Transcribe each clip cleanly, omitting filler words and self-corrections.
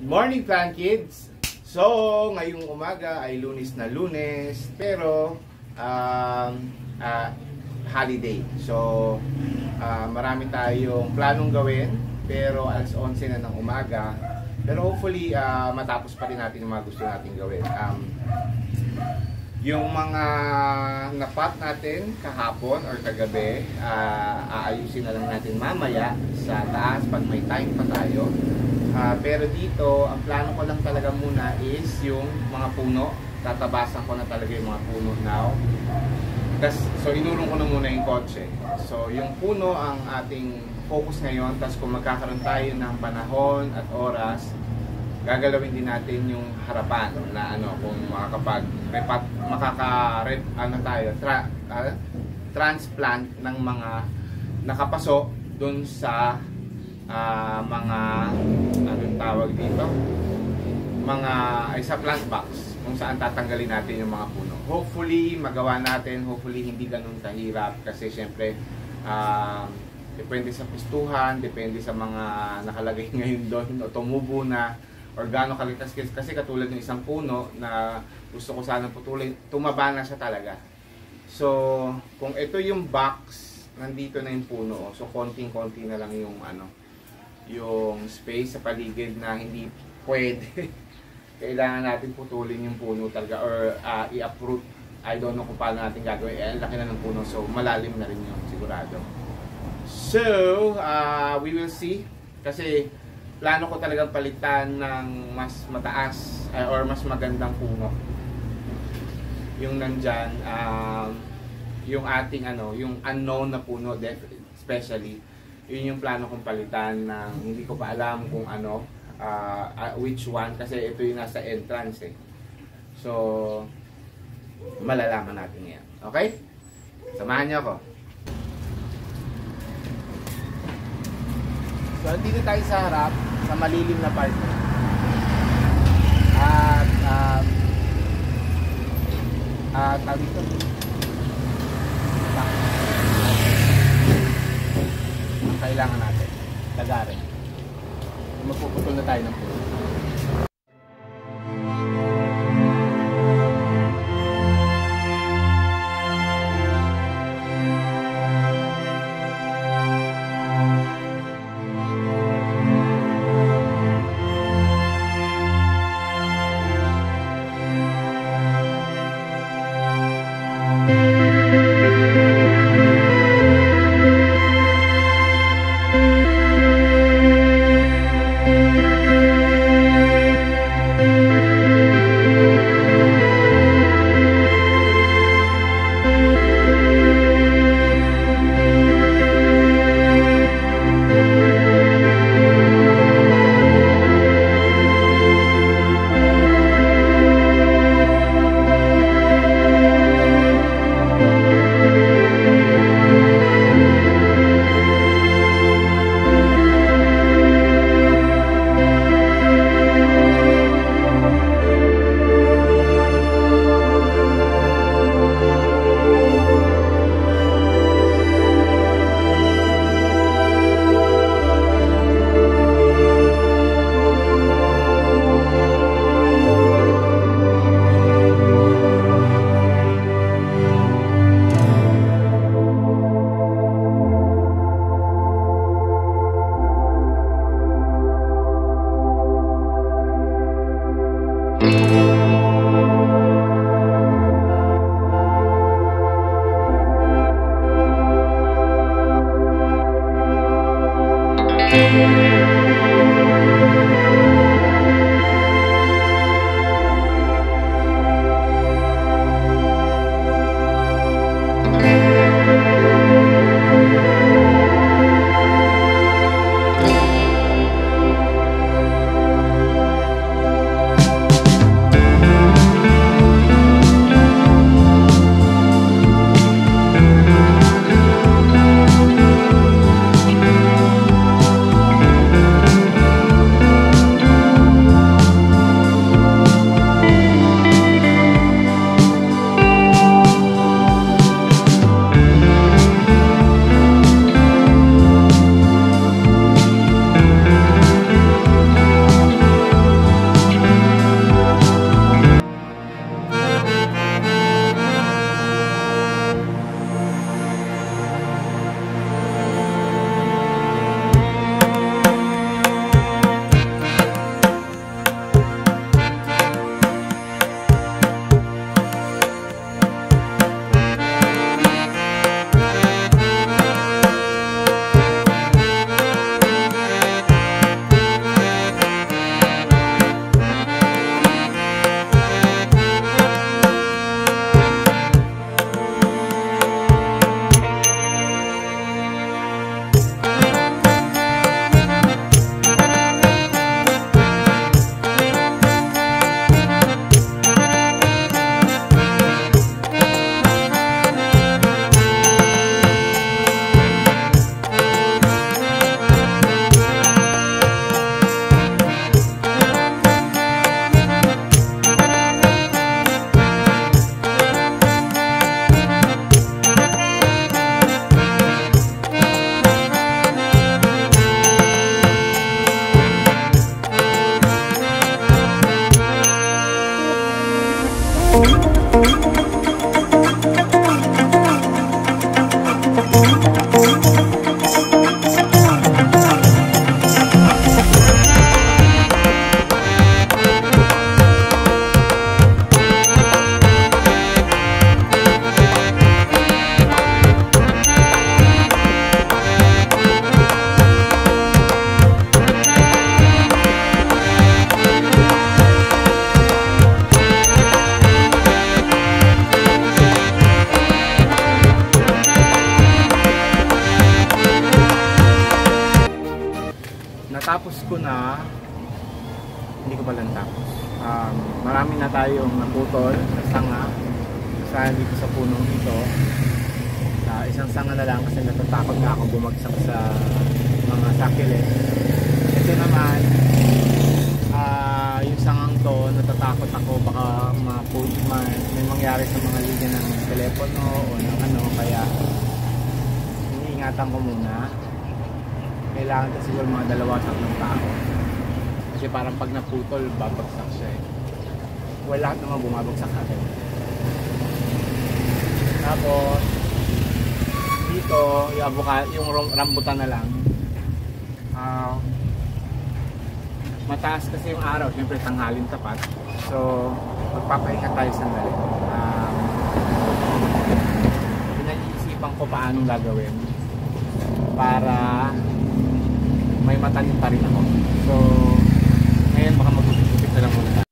Morning Plant Kids! So, ngayong umaga ay Lunes na Lunes, pero holiday. So, marami tayong planong gawin, pero alas 11 na ng umaga. Pero hopefully, matapos pa rin natin yung mga gusto natin gawin. Yung mga napat natin kahapon or kagabi, aayusin na lang natin mamaya sa taas pag may time pa tayo. Pero dito, ang plano ko lang talaga muna is yung mga puno. Tatabasan ko na talaga yung mga puno now. So, inurong ko na muna yung kotse. So, yung puno ang ating focus ngayon. Tapos kung magkakaroon tayo ng panahon at oras, gagalawin din natin yung harapan na kung transplant ng mga nakapaso dun sa mga tawag dito, sa plant box kung saan tatanggalin natin yung mga puno. Hopefully magawa natin, hopefully hindi ganun kahirap kasi syempre depende sa pistuhan, depende sa mga nakalagay ngayon doon o tumubo na or gaano kalitas kasi katulad ng isang puno na gusto ko sana putulin, tumaba na siya talaga. So kung ito yung box, nandito na yung puno, so konting-konti na lang yung yung space sa paligid na hindi pwede. Kailangan natin putulin yung puno talaga or i-uproot. I don't know kung paano natin gagawin. Laki na ng puno, so malalim na rin yun sigurado. So we will see, kasi plano ko talagang palitan ng mas mataas or mas magandang puno yung nandyan, yung ating yung unknown na puno, especially yun yung plano kong palitan ng hindi ko pa alam kung which one, kasi ito yung nasa entrance so malalaman natin yan. Okay? Samahan niyo ako. So dito tayo sa harap, sa malilim na part at tawag dito ang kailangan natin lagarin. Magpuputol na tayo ng puno. Hindi ko pa lang tapos. Marami na tayong naputol sa sanga. Sa dito sa punong ito. Isang sanga na lang kasi natatakot na ako bumagsak sa mga sakilid. Ito naman, yung sangang to, natatakot ako baka may mangyari sa mga linya ng telepono o ng ano, kaya iniingatan ko muna. Kailangan kasi siguro mga 2-3 tao kasi parang pag naputol babagsak siya eh. Well, lahat naman bumabagsak natin. Tapos dito yung rambutan na lang. Mataas kasi yung araw, syempre tanghalin tapat, so magpapahinga tayo sandali. Pinag-iisipan ko paano gagawin para may matanim pa rin ako. So ngayon baka magpupit na lang muna.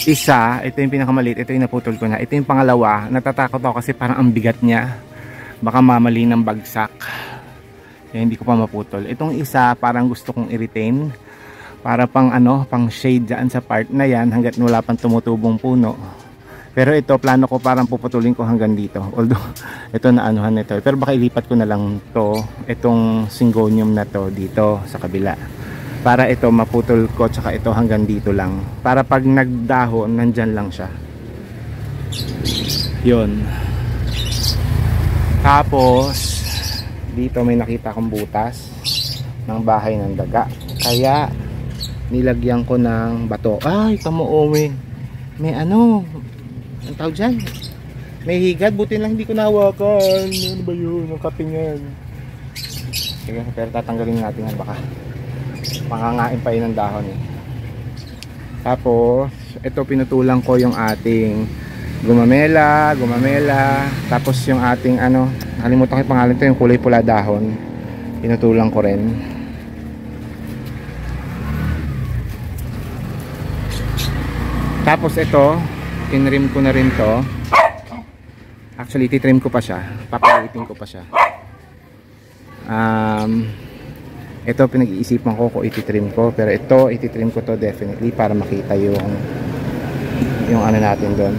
Isa, ito yung pinakamaliit, ito yung naputol ko na. Ito yung pangalawa, natatakot ako kasi parang ang bigat niya. Baka mamali ng bagsak. Kaya hindi ko pa maputol. Itong isa, parang gusto kong i-retain. Para pang ano, pang shade dyan sa part na yan hanggat wala pang tumutubong puno. Pero ito, plano ko parang puputulin ko hanggang dito. Although, ito na anuhan nito. Pero baka ilipat ko na lang to, itong syngonium na to dito sa kabila. Para ito maputol ko, tsaka ito hanggang dito lang. Para pag nagdahon, nandyan lang siya. Yun. Tapos, dito may nakita akong butas ng bahay ng daga. Kaya, nilagyan ko ng bato. Ay, kamuowe. May ano, ang tawag dyan? May higad, buti lang hindi ko nahawakan. Ano ba yun? Ang kapingan. Sige, pero tatanggalin natin yan baka. Pangangain pa yun ng dahon eh. Tapos ito pinutulang ko yung ating gumamela. Tapos yung ating ano, nakalimutan ko yung pangalan to, yung kulay pula dahon. Pinutulang ko rin. Tapos ito tinrim ko na rin to. Actually titrim ko pa siya, papalitin ko pa siya. Ito pinag-iisipan ko kung ititrim ko, pero ito ititrim ko to definitely para makita yung ano natin doon.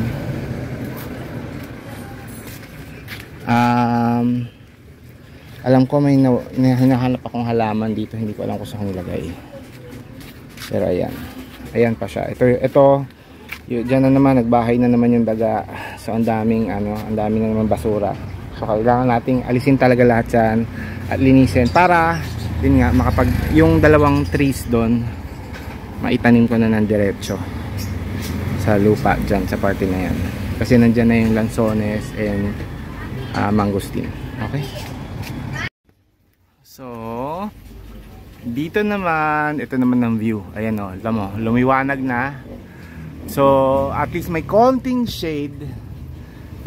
Alam ko may hinahanap akong halaman dito, hindi ko alam kung saan nilagay. Pero ayan pa siya. Ito diyan na naman, nagbahay na naman yung daga. So ang daming na naman basura. So kailangan nating alisin talaga lahat yan at linisin para din nga yung dalawang trees doon maitanim ko na ng diretso sa lupa dyan sa parte na yan, kasi nandyan na yung lansones and mangosteen. Okay. So, dito naman, ito naman ang view. Ayan o, alam mo, lumiwanag na. So, at least may konting shade,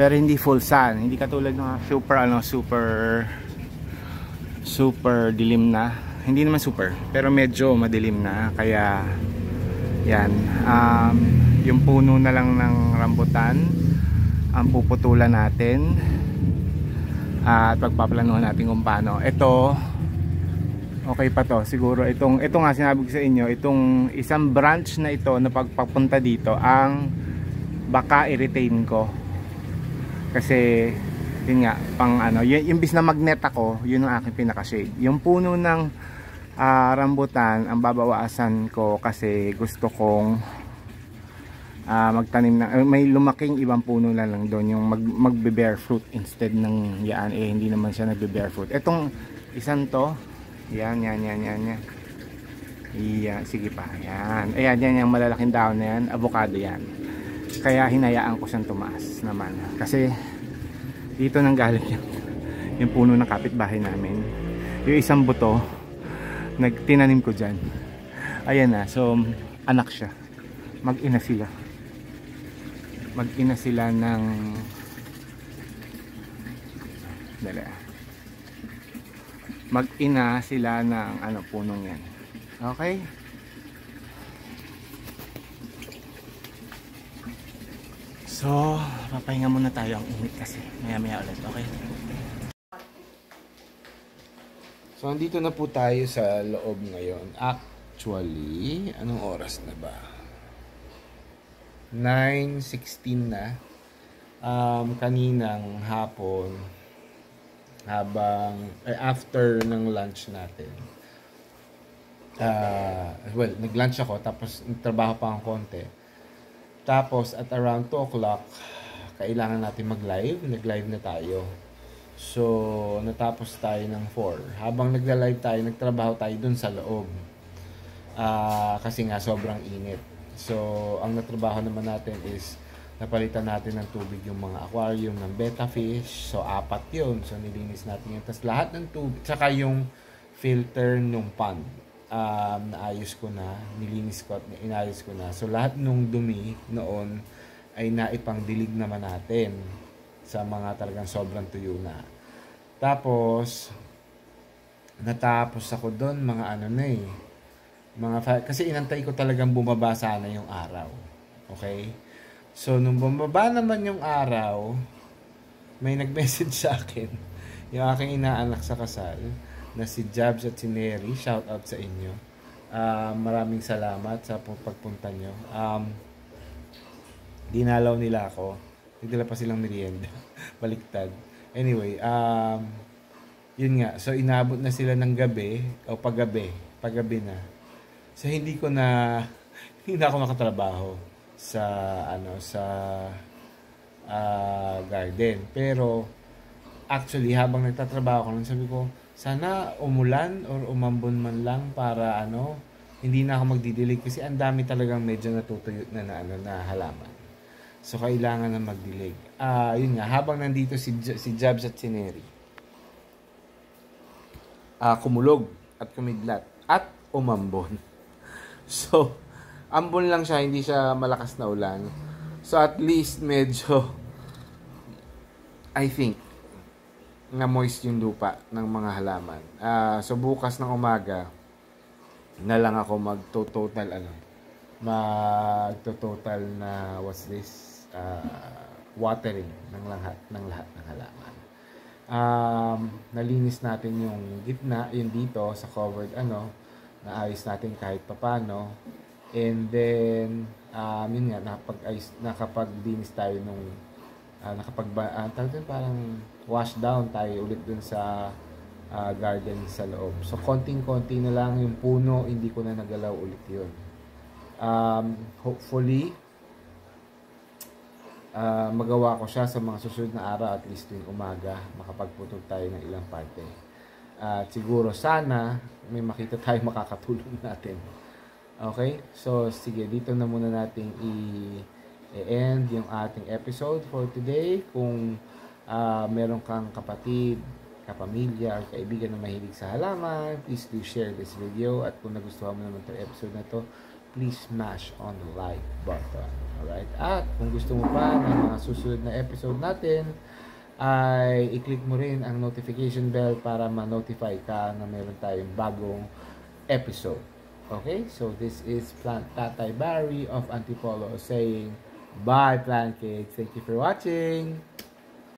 pero hindi full sun. Hindi katulad ng super dilim na. Hindi naman super, pero medyo madilim na. Kaya, yan. Yung puno na lang ng rambutan ang puputulan natin. At pagpaplanuhan natin kung paano. Ito, okay pa to. Siguro ito nga sinabi ko sa inyo, itong isang branch na ito na pagpapunta dito ang baka i-retain ko. Kasi yun nga, pang ano, imbis na magnet ako, yun ang aking pinaka-shade. Yung puno ng rambutan ang babawasan ko kasi gusto kong magtanim na may lumaking ibang puno na lang doon, yung magbe-bear fruit instead ng yan, hindi naman siya nagbe-bear fruit. Etong isang to, yan. Yan, sige pa. Yan. Ayan, yung malalaking dahon na yan, avocado yan. Kaya hinayaan ko siyang tumaas naman. Kasi dito nang galing yung puno ng kapitbahay namin. Yung isang buto, tinanim ko dyan. Ayan na, so anak siya. Mag-ina sila ng mag-ina sila ng ano, punong yan. Okay? So, papahinga muna tayo, ang init kasi. Maya ulit, okay? So, andito na po tayo sa loob ngayon. Actually, anong oras na ba? 9:16 na. Kaninang hapon, after ng lunch natin, well, nag-lunch ako tapos nagtrabaho pa ang konti, tapos at around 2 o'clock kailangan natin nag-live na tayo. So natapos tayo ng 4. Habang nagla-live tayo, nagtrabaho tayo dun sa loob, kasi nga sobrang init. So ang natrabaho naman natin is napalitan natin ng tubig yung mga aquarium ng betta fish. So 4 yun. So nilinis natin yun. Tapos lahat ng tubig, tsaka yung filter nung pond, naayos ko na, nilinis ko at inayos ko na. So lahat nung dumi noon ay naipangdilig naman natin sa mga talagang sobrang tuyo na. Tapos natapos ako doon kasi inantay ko talagang bumaba sana yung araw. Okay? So nung bumaba naman yung araw, may nag-message sa akin yung aking inaanak sa kasal na si Jabs at si Neri. Shout out sa inyo. Maraming salamat sa pagpunta nyo. Dinalaw nila ako. Nagdala pa silang merienda. Baliktad. Anyway, yun nga. So inabot na sila ng gabi o paggabi na. So hindi na ako makatrabaho sa garden. Pero actually habang nagtatrabaho ko, sabi ko sana umulan or umambon man lang para hindi na ako magdidilig kasi ang dami talagang medyo natutuyo na halaman. So kailangan na magdilig. Yun nga, habang nandito si Jabs at si Neri, kumulog at kumidlat at umambon. So ambon lang siya, hindi siya malakas na ulan. So at least medyo, I think, na moist yung lupa ng mga halaman. So bukas ng umaga na lang ako magto-total na watering ng lahat ng halaman. Nalinis natin yung gitna, yung dito sa covered naayos natin kahit papano. And then yun nga, nakapag-dinis tayo nung parang wash down tayo ulit dun sa garden sa loob. So konting-konti na lang yung puno, hindi ko na nagalaw ulit yun. Hopefully magawa ko siya sa mga susunod na araw, at least tuwing umaga makapagputol tayo ng ilang parte. Siguro sana may makita tayo makakatulong natin. Okay? So sige, dito na muna natin i-end yung ating episode for today. Kung meron kang kapatid kapamilya or kaibigan na mahilig sa halaman, please do share this video. At kung nagustuhan mo naman itong episode na to, please smash on the like button. Alright? At kung gusto mo pa ng mga susunod na episode natin, ay i-click mo rin ang notification bell para ma-notify ka na meron tayong bagong episode. Okay? So this is Plant Tatay Barry of Antipolo saying, bye Plant Kids. Thank you for watching.